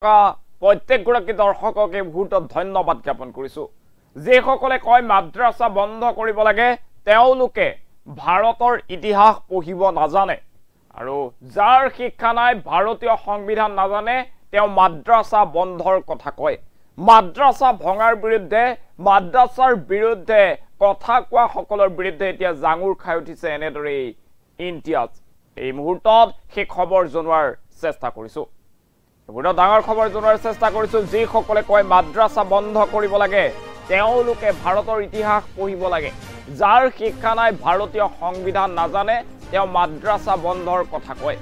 প্ৰত্যেকগৰাকী দৰ্শককে বহুত ধন্যবাদ জ্ঞাপন কৰিছো যেসকলে কয় মাদ্ৰাছা বন্ধ কৰিব লাগে তেওঁলোকে ভাৰতৰ ইতিহাস পঢ়িব নাজানে আৰু যাৰ শিক্ষা নাই ভাৰতীয় সংবিধান নাজানে তেওঁ মাদ্ৰাছা বন্ধৰ কথা কয় মাদ্ৰাছা ভঙাৰ বিৰুদ্ধে মাদ্ৰাছাৰ বিৰুদ্ধে কথা কোৱা সকলৰ বিৰুদ্ধে এতিয়া জাঙুৰ খাই উঠিছে এনেদৰে ইন্তিয়াজ এই মুহূৰ্তত সেই খবৰ জনোৱাৰ চেষ্টা কৰিছো এবোৰত ডাঙৰ খবৰ জনোৱাৰ চেষ্টা কৰিছো যি সকলে কয় মাদ্ৰাছা বন্ধ কৰিব লাগে তেওঁলোকে ভাৰতৰ ইতিহাস পঢ়িব লাগে যাৰ শিক্ষা নাই ভাৰতীয় সংবিধান নাজানে তেওঁ মাদ্ৰাছা বন্ধৰ কথা কয়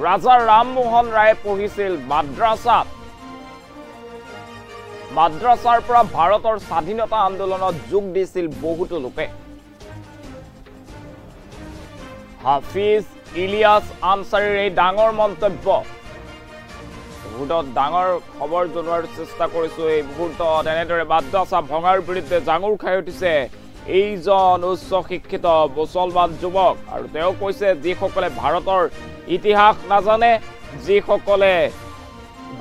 ৰাজা ৰামমোহন ৰায়ে পঢ়িছিল মাদ্ৰাছাৰ পৰা ভাৰতৰ স্বাধীনতা আন্দোলনত যোগ দিছিল বহুতো লোকে হাফিজ ইলিয়াছ আনসাৰীৰ এই ডাঙৰ মন্তব্য মুহূৰ্তত ডাঙৰ খবৰ জনোৱাৰ চেষ্টা কৰিছো এই মুহূৰ্তত এনেদৰে মাদ্ৰাছা ভঙাৰ বিৰুদ্ধে জাঙুৰ খাই উঠিছে এইজন উচ্চ শিক্ষিত মুছলমান যুৱক আৰু তেওঁ কৈছে যিসকলে ভাৰতৰ ইতিহাস নাজানে যিসকলে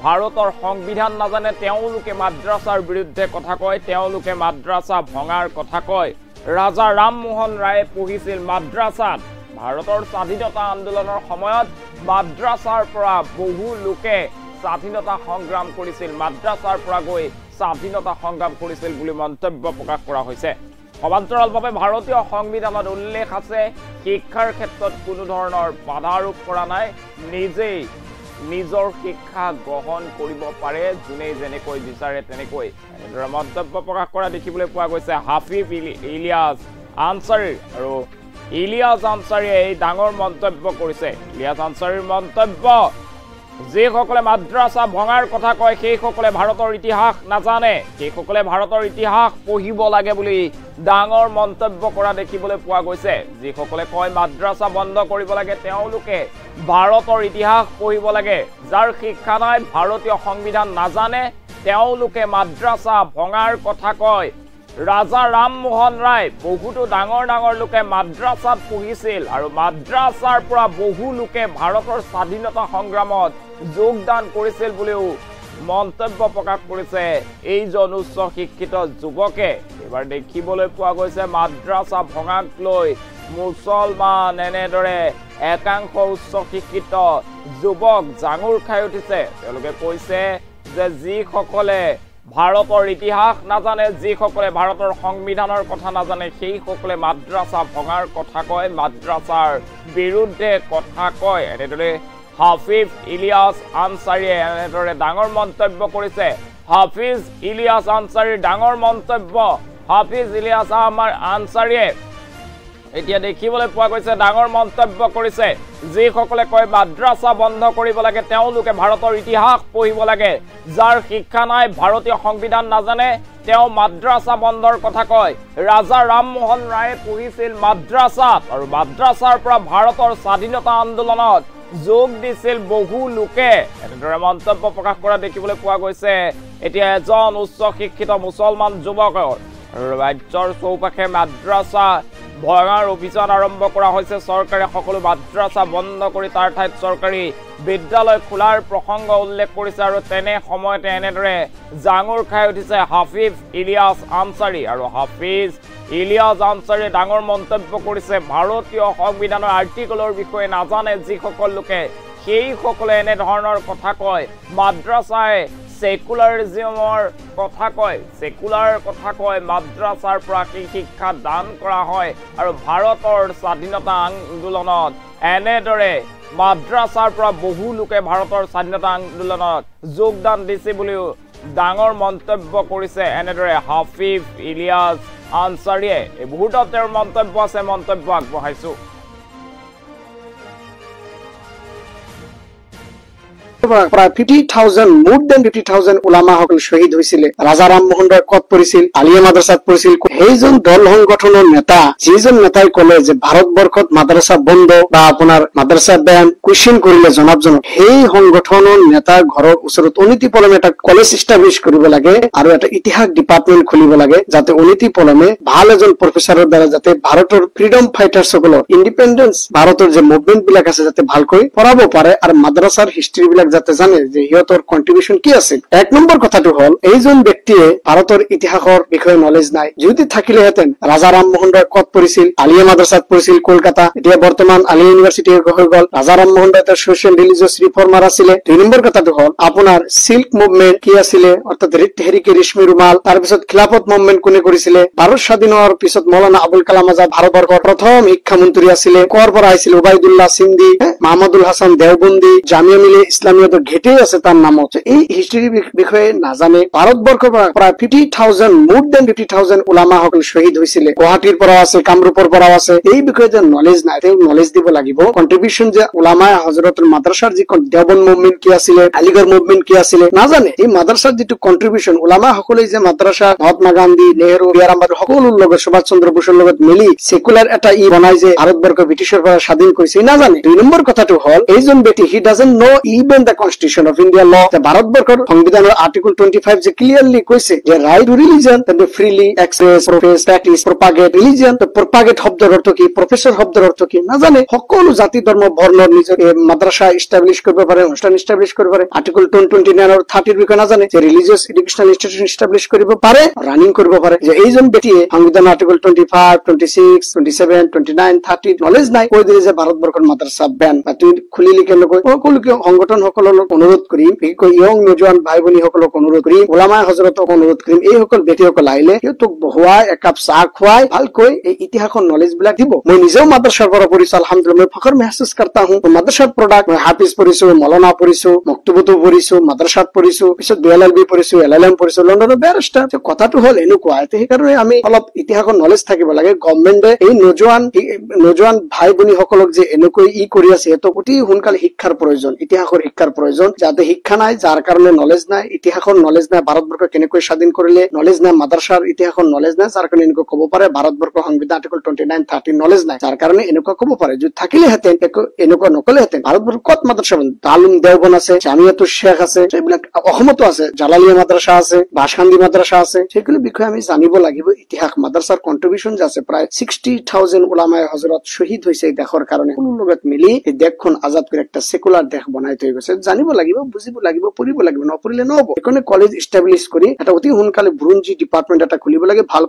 ভাৰতৰ সংবিধান নাজানে তেওঁলোকে মাদ্ৰাছাৰ বিৰুদ্ধে কথা কয় তেওঁলোকে মাদ্ৰাছা ভঙাৰ কথা কয় ৰাজা ৰামমোহন ৰায়ে পঢ়িছিল মাদ্ৰাছাত ভাৰতৰ স্বাধীনতা আন্দোলনৰ সময়ত মাদ্ৰাছাৰ পৰা বহু লোকে স্বাধীনতা সংগ্ৰাম কৰিছিল মাদ্ৰাছাৰ পৰা গৈ স্বাধীনতা সংগ্ৰাম কৰিছিল বুলি মন্তব্য প্ৰকাশ কৰা হৈছে সমান্তৰালভাৱে ভাৰতীয় সংবিধানত উল্লেখ আছে শিক্ষাৰ ক্ষেত্ৰত কোনো ধৰণৰ বাধা আৰোপ কৰা নাই নিজেই নিজৰ শিক্ষা গ্ৰহণ কৰিব পাৰে যোনে যেনেকৈ বিচাৰে তেনেকৈ এনেদৰে মন্তব্য প্ৰকাশ কৰা দেখিবলৈ পোৱা গৈছে হাফিজ ইলিয়াছ আনসাৰী আৰু ইলিয়াছ আনসাৰীয়ে এই ডাঙৰ মন্তব্য কৰিছে ইলিয়াছ আনসাৰীৰ মন্তব্য যিসকলে মাদ্ৰাছা ভঙাৰ কথা কয় সেইসকলে ভাৰতৰ ইতিহাস নাজানে সেইসকলে ভাৰতৰ ইতিহাস পঢ়িব লাগে বুলি ডাঙৰ মন্তব্য কৰা দেখিবলৈ পোৱা গৈছে যিসকলে কয় মাদ্ৰাছা বন্ধ কৰিব লাগে তেওঁলোকে ভাৰতৰ ইতিহাস পঢ়িব লাগে যাৰ শিক্ষা নাই ভাৰতীয় সংবিধান নাজানে তেওঁলোকে মাদ্ৰাছা ভঙাৰ কথা কয় ৰাজা ৰামমোহন ৰায় বহুতো ডাঙৰ ডাঙৰ লোকে মাদ্ৰাছাত পঢ়িছিল আৰু মাদ্ৰাছাৰ পৰা বহু লোকে ভাৰতৰ স্বাধীনতা সংগ্ৰামত যোগদান কৰিছিল বুলিও মন্তব্য প্ৰকাশ কৰিছে এইজন উচ্চ শিক্ষিত যুৱকে এবাৰ দেখিবলৈ পোৱা গৈছে মাদ্ৰাছা ভঙাক লৈ মুছলমান এনেদৰে একাংশ উচ্চ শিক্ষিত যুৱক জাঙুৰ খাই উঠিছে তেওঁলোকে কৈছে যে যিসকলে ভাৰতৰ ইতিহাস নাজানে যিসকলে ভাৰতৰ সংবিধানৰ কথা নাজানে সেইসকলে মাদ্ৰাছা ভঙাৰ কথা কয় মাদ্ৰাছাৰ বিৰুদ্ধে কথা কয় এনেদৰে হাফিজ ইলিয়াছ আনসাৰীয়ে এনেদৰে ডাঙৰ মন্তব্য কৰিছে হাফিজ ইলিয়াছ আনসাৰীৰ ডাঙৰ মন্তব্য হাফিজ ইলিয়াছ আনসাৰীয়ে এতিয়া দেখিবলৈ পোৱা গৈছে ডাঙৰ মন্তব্য কৰিছে যিসকলে কয় মাদ্ৰাছা বন্ধ কৰিব লাগে তেওঁলোকে ভাৰতৰ ইতিহাস পঢ়িব লাগে যাৰ শিক্ষা নাই ভাৰতীয় সংবিধান নাজানে তেওঁ মাদ্ৰাছা বন্ধৰ কথা কয় ৰাজা ৰামমোহন ৰায়ে পঢ়িছিল মাদ্ৰাছাত আৰু মাদ্ৰাছাৰ পৰা ভাৰতৰ স্বাধীনতা আন্দোলনত যোগ দিছিল বহু লোকে এনেদৰে মন্তব্য প্ৰকাশ কৰা দেখিবলৈ পোৱা গৈছে এতিয়া এজন উচ্চ শিক্ষিত মুছলমান যুৱকৰ ৰাজ্যৰ চৌপাশে মাদ্ৰাছা ভঙাৰ অভিযান আৰম্ভ কৰা হৈছে চৰকাৰে সকলো মাদ্ৰাছা বন্ধ কৰি তাৰ ঠাইত চৰকাৰী বিদ্যালয় খোলাৰ প্ৰসংগ উল্লেখ কৰিছে আৰু তেনে সময়তে এনেদৰে জাঙুৰ খাই উঠিছে হাফিজ ইলিয়াছ আনসাৰী আৰু হাফিজ ইলিয়াছ আনসাৰীয়ে ডাঙৰ মন্তব্য কৰিছে ভাৰতীয় সংবিধানৰ আৰ্টিকলৰ বিষয়ে নাজানে যিসকল লোকে সেইসকলে এনেধৰণৰ কথা কয় মাদ্ৰাছাই সেকুলাৰিজমৰ কথা কয় মাদ্ৰাছাৰ পৰা শিক্ষা দান কৰা হয় আৰু ভাৰতৰ স্বাধীনতা আন্দোলনত এনেদৰে মাদ্ৰাছাৰ পৰা বহু লোকে ভাৰতৰ স্বাধীনতা আন্দোলনত যোগদান দিছে বুলিও ডাঙৰ মন্তব্য কৰিছে এনেদৰে হাফিজ ইলিয়াছ আনসাৰীয়ে এই মুহূৰ্তত তেওঁৰ মন্তব্য আছে মন্তব্য আগবঢ়াইছো প্ৰায় 50,000 more than 50,000 উলামা সকল শহীদ হৈছিল ৰাজা ৰামমোহন ৰায় কত পঢ়িছিল আলিয়া মাদ্ৰাছাত পঢ়িছিল সেইজন দল সংগঠনৰ নেতা যিজন নেতাই কলে যে ভাৰতবৰ্ষত মাদ্ৰাছা বন্ধ বা আপোনাৰ মাদ্ৰাছা বেন কুৱেশ্যন কৰিলে জনাবজনক সেই সংগঠনৰ নেতাৰ ঘৰৰ ওচৰত অনীতি পলমে এটা কলেজ ইষ্টাব্লিছ কৰিব লাগে আৰু এটা ইতিহাস ডিপাৰ্টমেন্ট খুলিব লাগে যাতে অনীতি পলমে ভাল এজন প্ৰফেসৰৰ দ্বাৰা যাতে ভাৰতৰ ফ্ৰীডম ফাইটাৰ্ছ সকলৰ ইণ্ডিপেন্ডেন্স ভাৰতৰ যে মুভমেন্ট বিলাক আছে যাতে ভালকৈ পঢ়াব পাৰে আৰু মাদ্ৰাছাৰ হিষ্ট্ৰী বিলাক যাতে জানে যে সিহঁতৰ কন্ট্ৰিবিউশন কি আছিল। 1 নম্বৰ কথাটো হল এইজন ব্যক্তিয়ে ভাৰতৰ ইতিহাসৰ বিষয়ে নলেজ নাই। যদি থাকিলেহেঁতেন ৰাজা ৰামমোহন ৰয় কত পঢ়িছিল, আলিয়া মাদ্ৰাসাত পঢ়িছিল কলকাতা, এতিয়া বৰ্তমান আলিয়া ইউনিভাৰ্চিটি হৈ গল। ৰাজা ৰামমোহন ৰয় এটা সোশ্যাল ৰিলিজিয়াছ ৰিফৰ্মাৰ আছিলে। 2 নম্বৰ কথাটো হল আপোনাৰ সিল্ক মুভমেন্ট কি আছিলে, অৰ্থাৎ তেহৰিকে ৰেশমি ৰুমাল। তাৰপিছত খিলাফত মুভমেন্ট কোনে কৰিছিলে, ভাৰত স্বাধীন হোৱাৰ পিছত মৌলানা আবুল কালাম আজাদ ভাৰতবৰ্ষৰ প্ৰথম শিক্ষামন্ত্ৰী আছিলে। কৰ পৰা আহিছিল, উবাইদুল্লাহ সিন্ধি, মাহমুদুল হাসান দেওবন্দী, জামিয়া মিলিয়া ইছলামিয়াতৰ ঘেটেই আছে তাৰ নামত। এই হিষ্ট্ৰীৰ বিষয়ে নাজানে। ভাৰতবৰ্ষৰ পৰা প্ৰায় 50,000 মোৰ দেন 50,000 উলামাসকল শ্বহীদ হৈছিলে। গুৱাহাটীৰ পৰাও আছে, কামৰূপৰ পৰাও আছে। এই বিষয়ে যে নলেজ নাই, তেওঁ নলেজ দিব লাগিব। কন্ট্ৰিবিউশন যে উলামা হযৰতুল মাদ্ৰাসাৰ যি দেওবন্দ মুভমেন্ট কি আছিলে, আলিগড় মুভমেন্ট কি আছিলে নাজানে। এই মাদ্ৰাসাৰ যিটো কন্ট্ৰিবিউশন উলামা সকলে যে মাদ্ৰাসা মহাত্মা গান্ধী, নেহেৰু, বি আৰ আম্বেদকাৰ সকলোৰ লগত, সুভাষ চন্দ্ৰ বোসৰ লগত মিলি সেকুলাৰ এটা বনাই যে ভাৰতবৰ্ষ ব্ৰিটিছৰ পৰা স্বাধীন কৰিছে নাজানে। 2 নম্বৰ কথাটো হল এইজন ব্যক্তি he doesn't know even the constitution of India ল। ভাৰতবৰ্ষৰ সংবিধানৰ আৰ্টিকল 25 যে ক্লিয়াৰলি কৈছে যে right to religion freely express, profess, practise, propagate religion. Propagate শব্দৰ অৰ্থ কি, প্ৰফেছৰ শব্দৰ অৰ্থ কি নাজানে। সকলো জাতি ধৰ্ম বৰ্ণৰ নিজৰ মাদ্ৰাসা ইষ্টাব্লিছ কৰিব পাৰে, অনুষ্ঠান ইষ্টাব্লিছ কৰিব পাৰে। আৰ্টিকল 29 আৰু 30 বিষয়ে নাজানে যে ৰিলিজিয়াছ এডুকেশ্যনেল ইনষ্টিটিউচন ইষ্টাব্লিছ কৰিব পাৰে, ৰানিং কৰিব পাৰে। যে এইজন ব্যক্তিয়ে সংবিধানৰ আৰ্টিকল 25, 26, 27, 29, 30 নলেজ নাই। কৈ দিলে যে ভাৰতবৰ্ষৰ মাদ্ৰাসা বেন। তুমি খুলিলি কেনেকৈ? সকলোকে সংগঠন সকলক অনুৰোধ কৰিম, বিশেষকৈ ইয়ং নজোৱান ভাই ভনী সকলক অনুৰোধ কৰিম, ওলামা হজৰতক অনুৰোধ কৰিম, এইসকল ব্যক্তিসকল আহিলে সিহঁতক বহুৱাই একাপ চাহ খুৱাই ভালকৈ এই ইতিহাসৰ নলেজ বিলাক দিব। মই নিজেও মাদ্ৰাসাৰ পৰা পঢ়িছো, আলহামদুলিল্লাহ মই ফখৰ মেহসুস কৰতা হুঁ। মাদ্ৰাসাৰ প্ৰডাক্ট মই হাফিজ পঢ়িছো, মৌলানা পঢ়িছো, মক্তবতো পঢ়িছো, মাদ্ৰাসাত পঢ়িছো, পিছত BLLB পঢ়িছো, LLM পঢ়িছো, লণ্ডনৰ বেৰিষ্টাৰ। কথাটো হল এনেকুৱা, সেইকাৰণে আমি অলপ ইতিহাসৰ নলেজ থাকিব লাগে। গভৰ্ণমেণ্টে এই নজোৱান ভাই ভনী সকলক যে এনেকৈ কৰি আছে, সিহঁতক অতি সোনকালে শিক্ষাৰ প্ৰয়োজন, ইতিহাসৰ শিক্ষাৰ প্ৰয়োজন। যাতে শিক্ষা নাই, যাৰ কাৰণে নলেজ নাই, ইতিহাসৰ নলেজ নাই, ভাৰতবৰ্ষ কেনেকৈ স্বাধীন কৰিলে নলেজ নাই, মাদ্ৰাসাৰ ইতিহাসৰ নলেজ নাই, যাৰ কাৰণে এনেকুৱা ক'ব পাৰে। ভাৰতবৰ্ষ সংবিধান আৰ্টিকল 29, 30 নলেজ নাই, যাৰ কাৰণে এনেকুৱা ক'ব পাৰে। যদি থাকিলেহেঁতেন, এনেকুৱা নকলেহেঁতেন। ভাৰতবৰ্ষ ক'ত মাদ্ৰাসা বন্ধ, তালুম দেওবন আছে, জামিয়াতুল শেখ আছে, সেইবিলাক অসমতো আছে, জালালিয়া মাদ্ৰাসা আছে, বাসখান্দি মাদ্ৰাসা আছে। সেইগুলো বিষয়ে আমি জানিব লাগিব। ইতিহাস মাদ্ৰাসাৰ কন্ট্ৰিবিউশন যে আছে, প্ৰায় 60,000 উলামায়ে হযৰত শহীদ হৈছে এই দেশৰ কাৰণে। কোনো লগত মিলি এই দেশখন আজাদ কৰি একটা সেকুলার দেশ বনাই থৈ গৈছে। জানিব লাগিব, বুজিব লাগিব, পঢ়িব লাগিব, নপঢ়িলে নহব। সেইকাৰণে কলেজ ইষ্টাব্লিছ কৰি এটা অতি সোনকালে ব্ৰুঞ্জি ডিপাৰ্টমেন্ট এটা খুলিব লাগে। ভাল